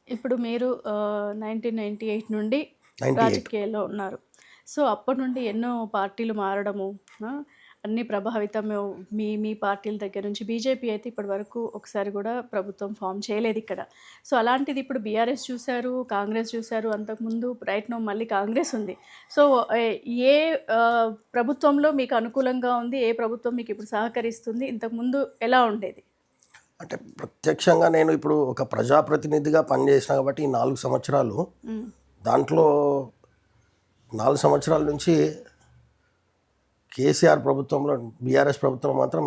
ఇప్పుడు మీరు 1998 నుండి 98. రాజకీయాల్లో ఉన్నారు. సో, అప్పటి నుండి ఎన్నో పార్టీలు మారడము, ఆ! అన్నీ ప్రభావితము మీ మీ పార్టీల దగ్గర నుంచి బీజేపీ అయితే ఇప్పటి వరకు ఒకసారి గూడా ప్రభుత్వం ఫార్మ్ చేయలేదిక్కడ. సో, అలాంటిది ఇప్పుడు బీఆర్ఎస్ చూసారు, కాంగ్రెస్ చూసారు. అంతకుముందు రైట్ నౌ మళ్ళీ కాంగ్రెస్ ఉంది. సో, ఎ ఏ ప్రభుత్వంలో మీకు అనుకూలంగా ఉంది? ఏ ప్రభుత్వం మీకిప్పుడు సహకరిస్తుంది? ఇంతకుముందు ఎలా ఉండేది? అంటే ప్రత్యక్షంగా నేను ఇప్పుడు ఒక ప్రజాప్రతినిధిగా పనిచేసిన కాబట్టి ఈ 4 సంవత్సరాలు, హ్మ్. దాంట్లో 4 సంవత్సరాల నుంచి కేసీఆర్ ప్రభుత్వంలో, బీఆర్ఎస్ ప్రభుత్వం మాత్రం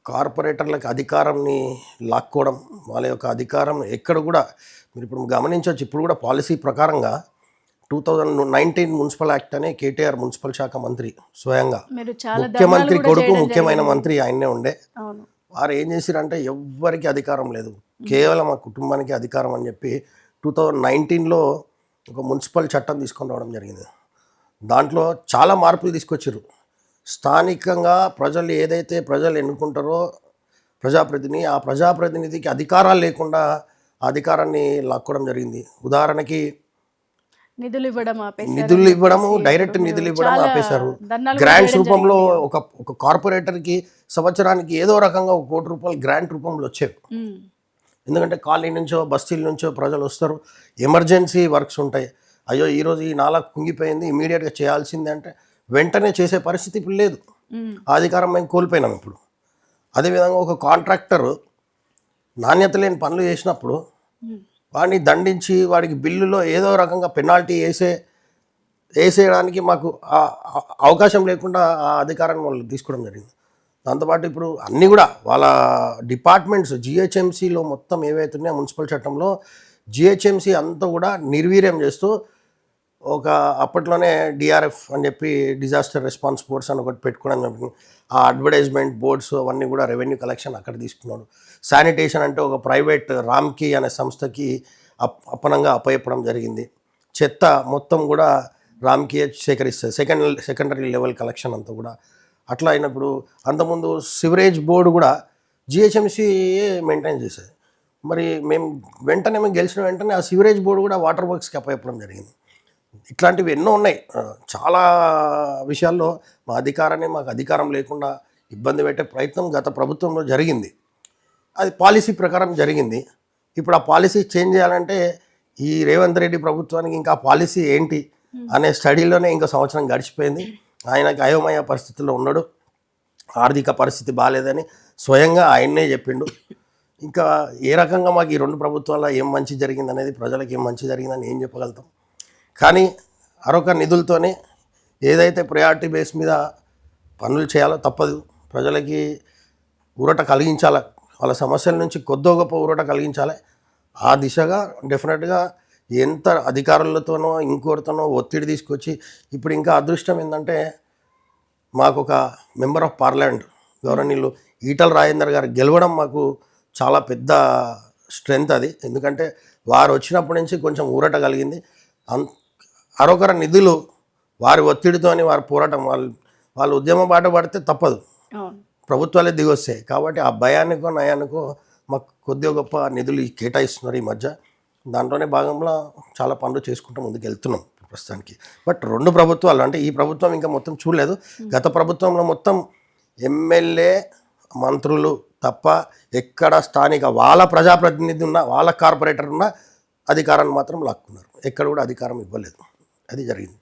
కార్పొరేటర్లకు అధికారాన్ని లాక్కోవడం, వాళ్ళ యొక్క అధికారం ఎక్కడ కూడా మీరు ఇప్పుడు గమనించవచ్చు. ఇప్పుడు కూడా పాలసీ ప్రకారంగా 2019 మున్సిపల్ యాక్ట్ అని కేటీఆర్ మున్సిపల్ శాఖ మంత్రి స్వయంగా, మీరు చాలా ధర్నాలు ముఖ్యమంత్రి గూడా కొడుకు చేయడం ముఖ్యమైన జరిగింది. మంత్రి ఆయన్నే ఉండే. అవును. వారు ఏం చేసిరంటే ఎవ్వరికి అధికారం లేదు, కేవలం ఆ కుటుంబానికి అధికారం అని చెప్పి 2019లో ఒక మున్సిపల్ చట్టం తీసుకొని రావడం జరిగింది. దాంట్లో చాలా మార్పులు తీసుకొచ్చారు. స్థానికంగా ప్రజలు ఏదైతే ప్రజలు ఎన్నుకుంటారో ప్రజాప్రతినిధి, ఆ ప్రజాప్రతినిధికి అధికారాలు లేకుండా ఆ అధికారాన్ని లాక్కోవడం జరిగింది. ఉదాహరణకి నిధులు ఇవ్వడం ఆపేశారు నిధులు అని ఇవ్వడము, చెప్పేసి డైరెక్ట్ ఇప్పుడు నిధులు మీరు ఇవ్వడం చాలా ఆపేశారు. ధర్నాలు కూడా గ్రాంట్స్ చేయడం రూపంలో జరిగింది. ఒక కార్పొరేటర్కి సంవత్సరానికి ఏదో రకంగా ₹1 కోటి గ్రాంట్ రూపంలో వచ్చేవి. హ్మ్. ఎందుకంటే కాలనీ నుంచో బస్తీల నుంచో ప్రజలు వస్తారు, ఎమర్జెన్సీ వర్క్స్ ఉంటాయి. అయ్యో ఈరోజు ఈ నాలా కుంగిపోయింది, ఇమీడియట్గా చేయాల్సిందే అంటే వెంటనే చేసే పరిస్థితి ఇప్పుడు లేదు. హ్మ్. ఆ అధికారం మేము కోల్పోయినాం ఇప్పుడు. అదేవిధంగా ఒక కాంట్రాక్టర్ నాణ్యత లేని పనులు చేసినప్పుడు హ్మ్. వాడిని దండించి వాడికి బిల్లులో ఏదో రకంగా పెనాల్టీ వేసేయడానికి మాకు అవకాశం లేకుండా ఆ అధికారాన్ని వాళ్ళు తీసుకోవడం జరిగింది. దాంతోపాటు ఇప్పుడు అన్నీ కూడా వాళ్ళ డిపార్ట్మెంట్స్ జిహెచ్ఎంసీలో మొత్తం ఏవైతే ఉన్నాయో మున్సిపల్ చట్టంలో జిహెచ్ఎంసీ అంతా కూడా నిర్వీర్యం చేస్తూ ఒక అప్పట్లోనే డిఆర్ఎఫ్ అని చెప్పి డిజాస్టర్ రెస్పాన్స్ ఫోర్స్ అని ఒకటి పెట్టుకోవడం జరిగింది. ఆ అడ్వర్టైజ్మెంట్ బోర్డ్స్ అవన్నీ కూడా రెవెన్యూ కలెక్షన్ అక్కడ తీసుకున్నాడు. శానిటేషన్ అంటే ఒక ప్రైవేట్ రామ్కి అనే సంస్థకి అప్పనంగా అప్పచెప్పడం జరిగింది. చెత్త మొత్తం కూడా రామ్కి సేకరిస్తుంది, సెకండరీ లెవెల్ కలెక్షన్ అంతా కూడా. అట్లా అయినప్పుడు అంతకుముందు సివరేజ్ బోర్డు కూడా జిహెచ్ఎంసీ మెయింటైన్ చేసేది. మరి మేము గెలిచిన వెంటనే ఆ సివరేజ్ బోర్డు కూడా వాటర్ వర్క్స్కి అప్పచెప్పడం జరిగింది. ఇట్లాంటివి ఎన్నో ఉన్నాయి. చాలా విషయాల్లో మాకు అధికారం లేకుండా ఇబ్బంది పెట్టే ప్రయత్నం గత ప్రభుత్వంలో జరిగింది. అది పాలసీ ప్రకారం జరిగింది. ఇప్పుడు ఆ పాలసీ చేంజ్ చేయాలంటే ఈ రేవంత్ రెడ్డి ప్రభుత్వానికి ఇంకా పాలసీ ఏంటి అనే స్టడీలోనే ఇంకా సంవత్సరం గడిచిపోయింది. ఆయనకి అయోమయ పరిస్థితుల్లో ఉన్నాడు. ఆర్థిక పరిస్థితి బాగాలేదని స్వయంగా ఆయన్నే చెప్పిండు. ఇంకా ఏ రకంగా మాకు ఈ 2 ప్రభుత్వాల్లో ఏం మంచి జరిగింది అనేది, ప్రజలకు ఏం మంచి జరిగిందని ఏం చెప్పగలుగుతాం. కానీ అరొక నిధులతోనే ఏదైతే ప్రయారిటీ బేస్ మీద పనులు చేయాలో తప్పదు. ప్రజలకి ఊరట కలిగించాలి, వాళ్ళ సమస్యల నుంచి కొద్దో గొప్ప ఊరట కలిగించాలి. ఆ దిశగా డెఫినెట్గా ఎంత అధికారులతోనో ఇంకోరితోనో ఒత్తిడి తీసుకొచ్చి, ఇప్పుడు ఇంకా అదృష్టం ఏంటంటే మాకు ఒక మెంబర్ ఆఫ్ పార్లమెంట్ గౌరవనీయులు ఈటల రాజేందర్ గారు గెలవడం మాకు చాలా పెద్ద స్ట్రెంగ్త్ అది. ఎందుకంటే వారు వచ్చినప్పటి నుంచి కొంచెం ఊరట కలిగింది. అరొకర నిధులు వారి ఒత్తిడితోని వారి పోరాటం, వాళ్ళు ఉద్యమ బాట పడితే తప్పదు, ప్రభుత్వాలే దిగొస్తాయి. కాబట్టి ఆ భయానికో నయానికో మాకు కొద్దిగా గొప్ప నిధులు కేటాయిస్తున్నారు ఈ మధ్య. దాంట్లోనే భాగంలో చాలా పనులు చేసుకుంటూ ముందుకు వెళ్తున్నాం ప్రస్తుతానికి. బట్ 2 ప్రభుత్వాలు అంటే ఈ ప్రభుత్వం ఇంకా మొత్తం చూడలేదు. గత ప్రభుత్వంలో మొత్తం ఎమ్మెల్యే మంత్రులు తప్ప ఎక్కడ స్థానిక వాళ్ళ ప్రజాప్రతినిధి ఉన్న, వాళ్ళ కార్పొరేటర్ ఉన్న అధికారాన్ని మాత్రం లాక్కున్నారు. ఎక్కడ కూడా అధికారం ఇవ్వలేదు. అది జరిగింది.